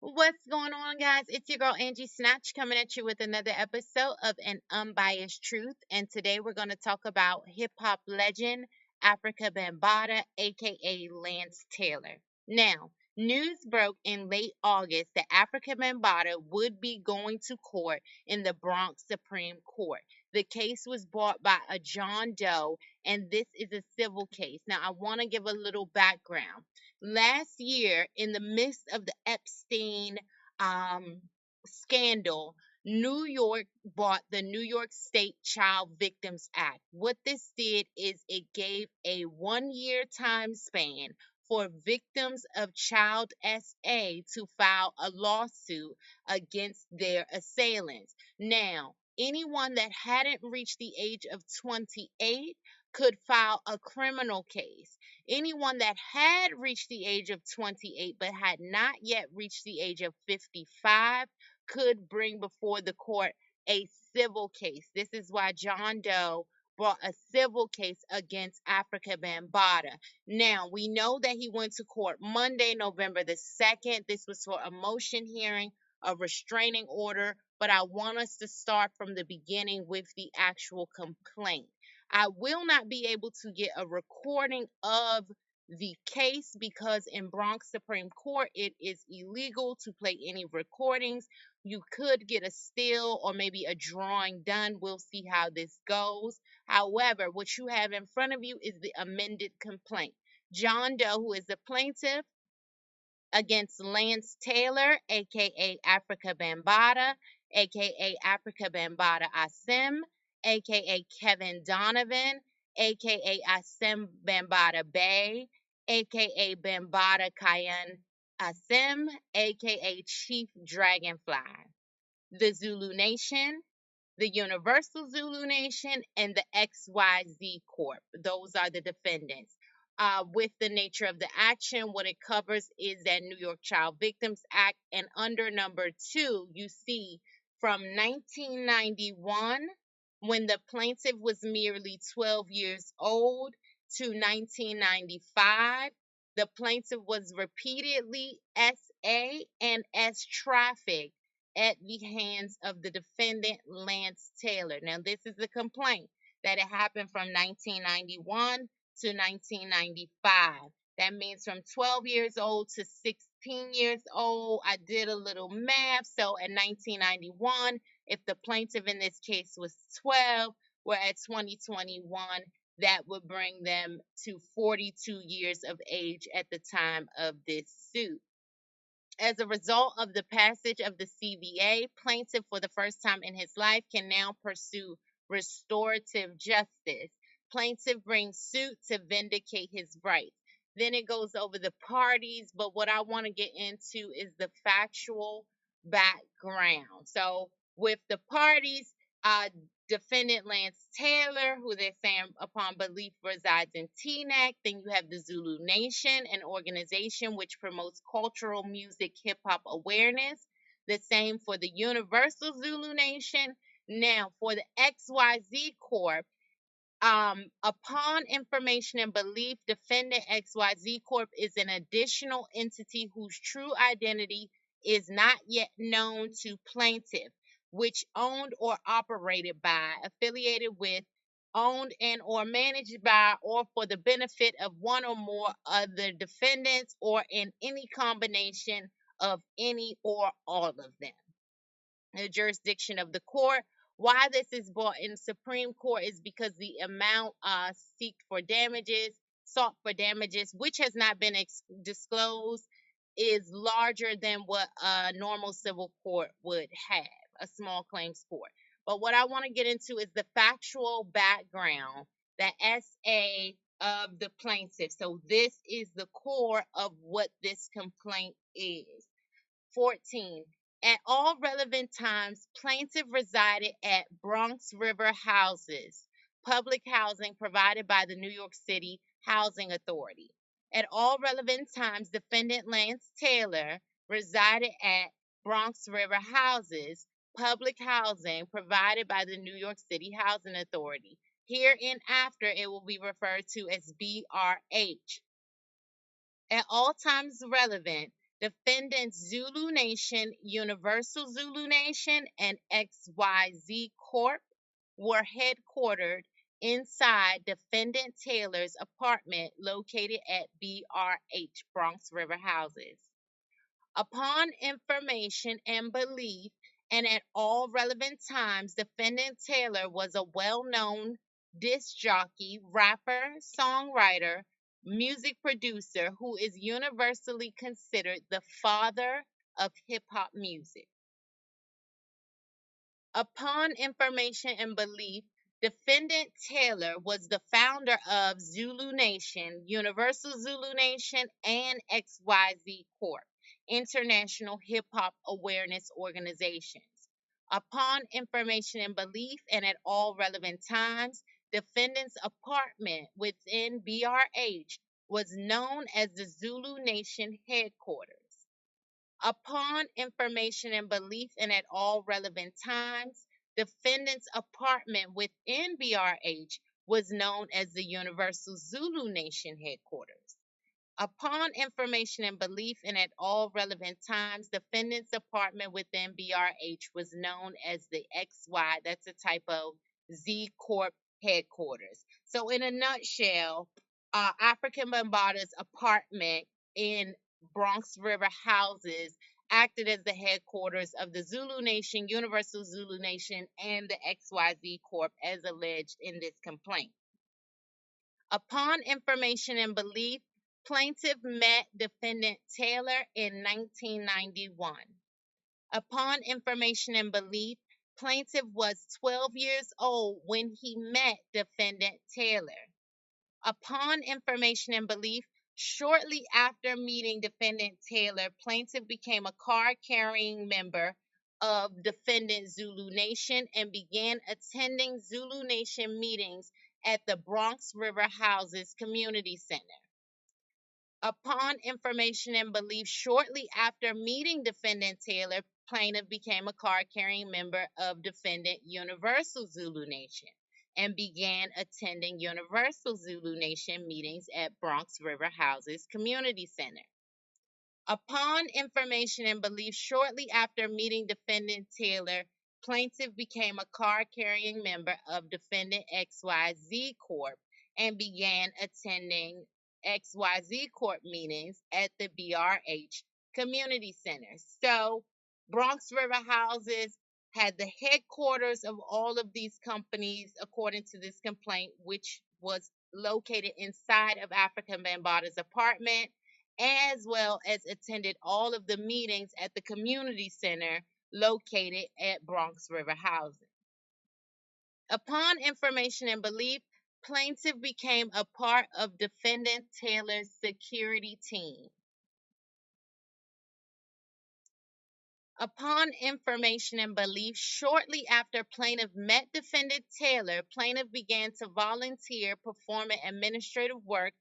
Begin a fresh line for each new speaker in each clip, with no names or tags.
What's going on, guys? It's your girl Angie Snatch coming at you with another episode of An Unbiased Truth. And today we're going to talk about hip hop legend Afrika Bambaataa, aka Lance Taylor. Now, news broke in late August that Afrika Bambaataa would be going to court in the Bronx Supreme Court. The case was brought by a John Doe, and this is a civil case. Now, I want to give a little background. Last year, in the midst of the Epstein um, scandal, New York bought the New York State Child Victims Act. What this did is it gave a 1 year time span for victims of child SA to file a lawsuit against their assailants. Now, anyone that hadn't reached the age of 28 could file a criminal case. Anyone that had reached the age of 28 but had not yet reached the age of 55 could bring before the court a civil case. This is why John Doe brought a civil case against Afrika Bambaataa. Now, we know that he went to court Monday, November the 2nd. This was for a motion hearing, a restraining order, but I want us to start from the beginning with the actual complaint. I will not be able to get a recording of the case because in Bronx Supreme Court it is illegal to play any recordings. You could get a still or maybe a drawing done. We'll see how this goes. However, what you have in front of you is the amended complaint. John Doe, who is the plaintiff, against Lance Taylor, aka Afrika Bambaataa, aka Afrika Bambaataa Asim, aka Kevin Donovan, aka Asim Bambaataa Bay, aka Bambaataa Kayan Asim, aka Chief Dragonfly, the Zulu Nation, the Universal Zulu Nation, and the XYZ Corp. Those are the defendants. With the nature of the action, what it covers is that New York Child Victims Act, and under number 2, you see from 1991, when the plaintiff was merely 12 years old, to 1995, the plaintiff was repeatedly SA and S trafficked at the hands of the defendant Lance Taylor. Now, this is the complaint that it happened from 1991 to 1995. That means from 12 years old to 16 years old. I did a little math. So in 1991, if the plaintiff in this case was 12, we're at 2021. That would bring them to 42 years of age at the time of this suit. As a result of the passage of the CVA, plaintiff for the first time in his life can now pursue restorative justice. Plaintiff brings suit to vindicate his rights. Then it goes over the parties, but what I want to get into is the factual background. So, with the parties, defendant Lance Taylor, who they're saying upon belief resides in Teaneck. Then you have the Zulu Nation, an organization which promotes cultural music, hip hop awareness. The same for the Universal Zulu Nation. Now, for the XYZ Corp, upon information and belief, defendant XYZ Corp is an additional entity whose true identity is not yet known to plaintiff, which owned or operated by, affiliated with, owned and or managed by, or for the benefit of one or more other defendants, or in any combination of any or all of them. The jurisdiction of the court. Why this is brought in Supreme Court is because the amount sought for damages, which has not been disclosed, is larger than what a normal civil court would have, a small claims court. But what I want to get into is the factual background, the SA of the plaintiff. So this is the core of what this complaint is. 14. At all relevant times, plaintiff resided at bronxriver houses, public housing provided by the New York City Housing Authority. At all relevant times, defendant Lance Taylor resided at bronxriver houses, public housing provided by the New York City Housing Authority. Hereinafter, it will be referred to as BRH. At all times relevant, Defendants Zulu Nation, Universal Zulu Nation, and XYZ Corp were headquartered inside Defendant Taylor's apartment located at BRH Bronx River Houses. Upon information and belief, and at all relevant times, Defendant Taylor was a well known disc jockey, rapper, songwriter, music producer who is universally considered the father of hip hop music. Upon information and belief, Defendant Taylor was the founder of Zulu Nation, Universal Zulu Nation, and XYZ Corp, international hip hop awareness organizations. Upon information and belief, and at all relevant times, Defendant's apartment within BRH was known as the Zulu Nation headquarters. Upon information and belief, and at all relevant times, defendant's apartment within BRH was known as the Universal Zulu Nation headquarters. Upon information and belief, and at all relevant times, defendant's apartment within BRH was known as the XY, that's a typo, Z Corp headquarters. So, in a nutshell, African Bambaata's apartment in Bronx River houses acted as the headquarters of the Zulu Nation, Universal Zulu Nation, and the XYZ Corp, as alleged in this complaint. Upon information and belief, plaintiff met defendant Taylor in 1991. Upon information and belief, plaintiff was 12 years old when he met defendant Taylor. Upon information and belief, shortly after meeting defendant Taylor, plaintiff became a card-carrying member of defendant Zulu Nation and began attending Zulu Nation meetings at the Bronx River Houses Community Center. Upon information and belief, shortly after meeting defendant Taylor, plaintiff became a card-carrying member of defendant Universal Zulu Nation and began attending Universal Zulu Nation meetings at Bronx River Houses Community Center. Upon information and belief, shortly after meeting defendant Taylor, plaintiff became a card-carrying member of defendant XYZ Corp and began attending XYZ Corp meetings at the BRH Community Center. So, Bronx River Houses had the headquarters of all of these companies, according to this complaint, which was located inside of African Bambaata's apartment, as well as attended all of the meetings at the community center located at Bronx River Housing. Upon information and belief, plaintiff became a part of defendant Taylor's security team. Upon information and belief, shortly after plaintiff met defendant Taylor, plaintiff began to volunteer performing administrative work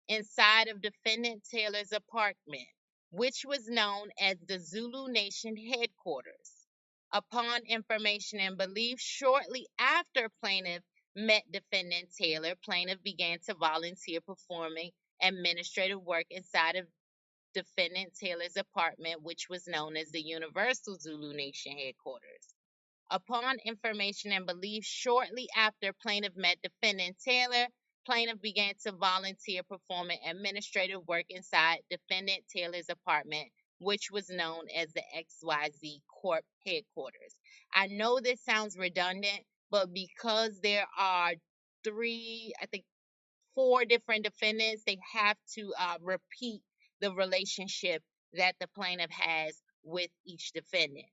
inside of defendant Taylor's apartment, which was known as the Zulu Nation headquarters. Upon information and belief, shortly after plaintiff met defendant Taylor, plaintiff began to volunteer performing administrative work inside of defendant Taylor's apartment, which was known as the Universal Zulu Nation headquarters. Upon information and belief, shortly after plaintiff met defendant Taylor, plaintiff began to volunteer performing administrative work inside defendant Taylor's apartment, which was known as the XYZ Corp headquarters. I know this sounds redundant, but because there are three, I think four different defendants, they have to repeat the relationship that the plaintiff has with each defendant.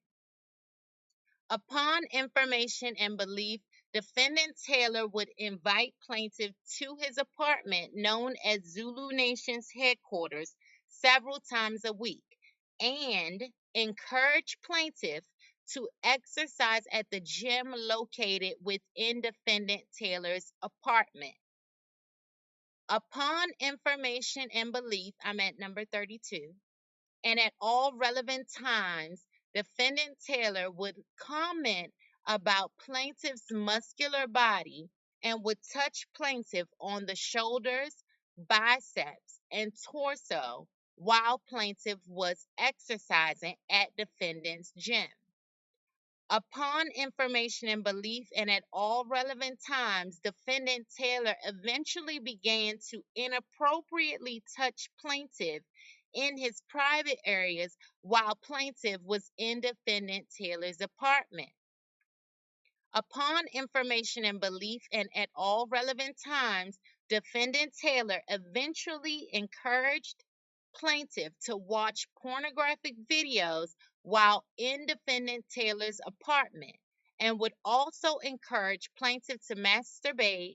Upon information and belief, defendant Taylor would invite plaintiff to his apartment, known as Zulu Nation's headquarters, several times a week, and encourage plaintiff to exercise at the gym located within defendant Taylor's apartment. Upon information and belief, I'm at number 32, and at all relevant times, defendant Taylor would comment about plaintiff's muscular body and would touch plaintiff on the shoulders, biceps, and torso while plaintiff was exercising at defendant's gym. Upon information and belief, and at all relevant times, defendant Taylor eventually began to inappropriately touch plaintiff in his private areas while plaintiff was in defendant Taylor's apartment. Upon information and belief, and at all relevant times, defendant Taylor eventually encouraged plaintiff to watch pornographic videos while in defendant Taylor's apartment, and would also encourage plaintiff to masturbate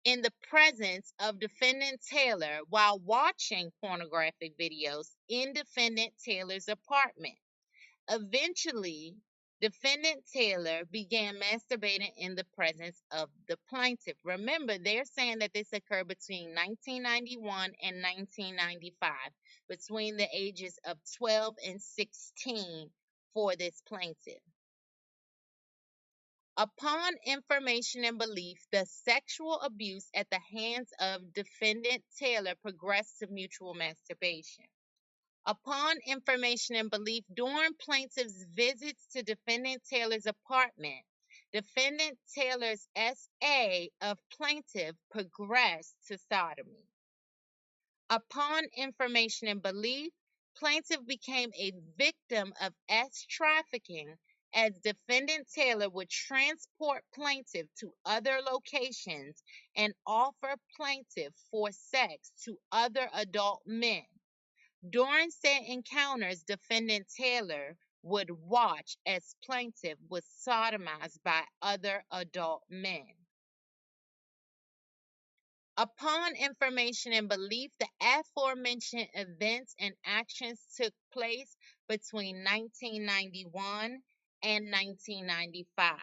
in the presence of defendant Taylor while watching pornographic videos in defendant Taylor's apartment. Eventually, defendant Taylor began masturbating in the presence of the plaintiff. Remember, they're saying that this occurred between 1991 and 1995, between the ages of 12 and 16 for this plaintiff. Upon information and belief, the sexual abuse at the hands of defendant Taylor progressed to mutual masturbation. Upon information and belief, during plaintiff's visits to defendant Taylor's apartment, defendant Taylor's SA of plaintiff progressed to sodomy. Upon information and belief, plaintiff became a victim of S trafficking as defendant Taylor would transport plaintiff to other locations and offer plaintiff for sex to other adult men. During said encounters, defendant Taylor would watch as plaintiff was sodomized by other adult men. Upon information and belief, the aforementioned events and actions took place between 1991 and 1995.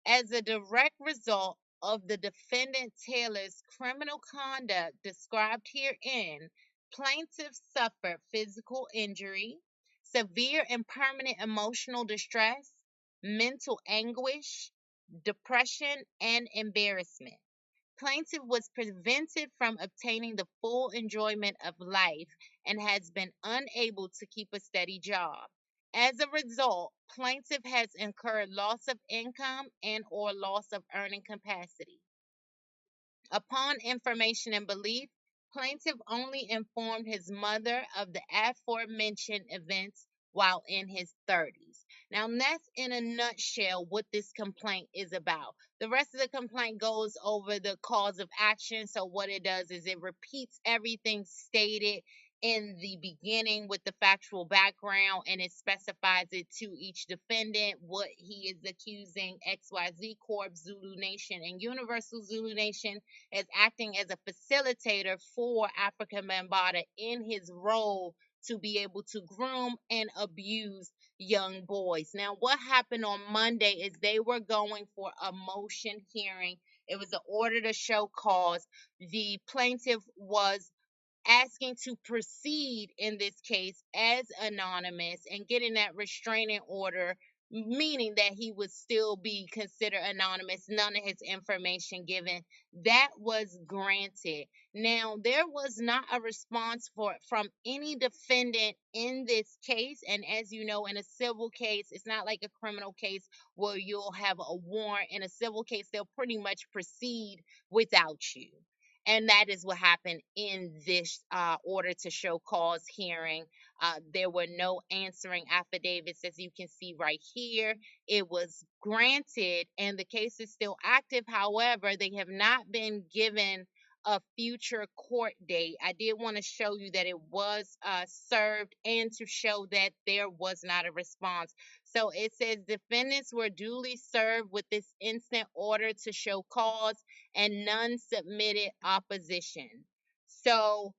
As a direct result of the defendant Taylor's criminal conduct described herein, plaintiffs suffered physical injury, severe and permanent emotional distress, mental anguish, depression, and embarrassment. Plaintiff was prevented from obtaining the full enjoyment of life and has been unable to keep a steady job. As a result, plaintiff has incurred loss of income and or loss of earning capacity. Upon information and belief, plaintiff only informed his mother of the aforementioned events while in his 30s. Now, that's in a nutshell what this complaint is about. The rest of the complaint goes over the cause of action. So, what it does is it repeats everything stated in the beginning with the factual background, and it specifies it to each defendant what he is accusing XYZ Corp, Zulu Nation, and Universal Zulu Nation as acting as a facilitator for Afrika Bambaataa in his role to be able to groom and abuse young boys. Now, what happened on Monday is they were going for a motion hearing. It was an order to show cause. The plaintiff was asking to proceed in this case as anonymous and getting that restraining order, meaning that he would still be considered anonymous, none of his information given. That was granted. Now, there was not a response from any defendant in this case, and as you know, in a civil case, it's not like a criminal case where you'll have a warrant. In a civil case, they'll pretty much proceed without you. And that is what happened in this order to show cause hearing. There were no answering affidavits, as you can see right here. It was granted, and the case is still active. However, they have not been given a future court date. I did want to show you that it was served and to show that there was not a response. So it says defendants were duly served with this instant order to show cause and none submitted opposition. So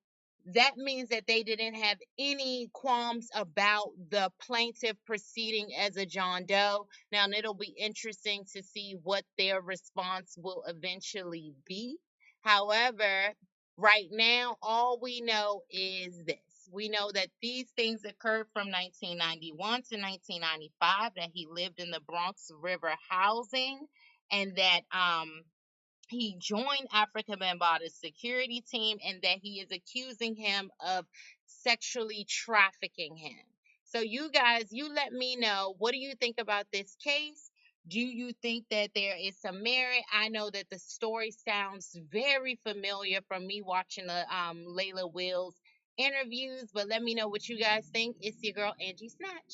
that means that they didn't have any qualms about the plaintiff proceeding as a John Doe. Now, it'll be interesting to see what their response will eventually be. However, right now, all we know is this. We know that these things occurred from 1991 to 1995, that he lived in the Bronx River housing, and that he joined Africa Bambaata's security team and that he is accusing him of sexually trafficking him. So you guys, you let me know, what do you think about this case? Do you think that there is some merit? I know that the story sounds very familiar from me watching the Layla Wills interviews, but let me know what you guys think. It's your girl Angie Snatch.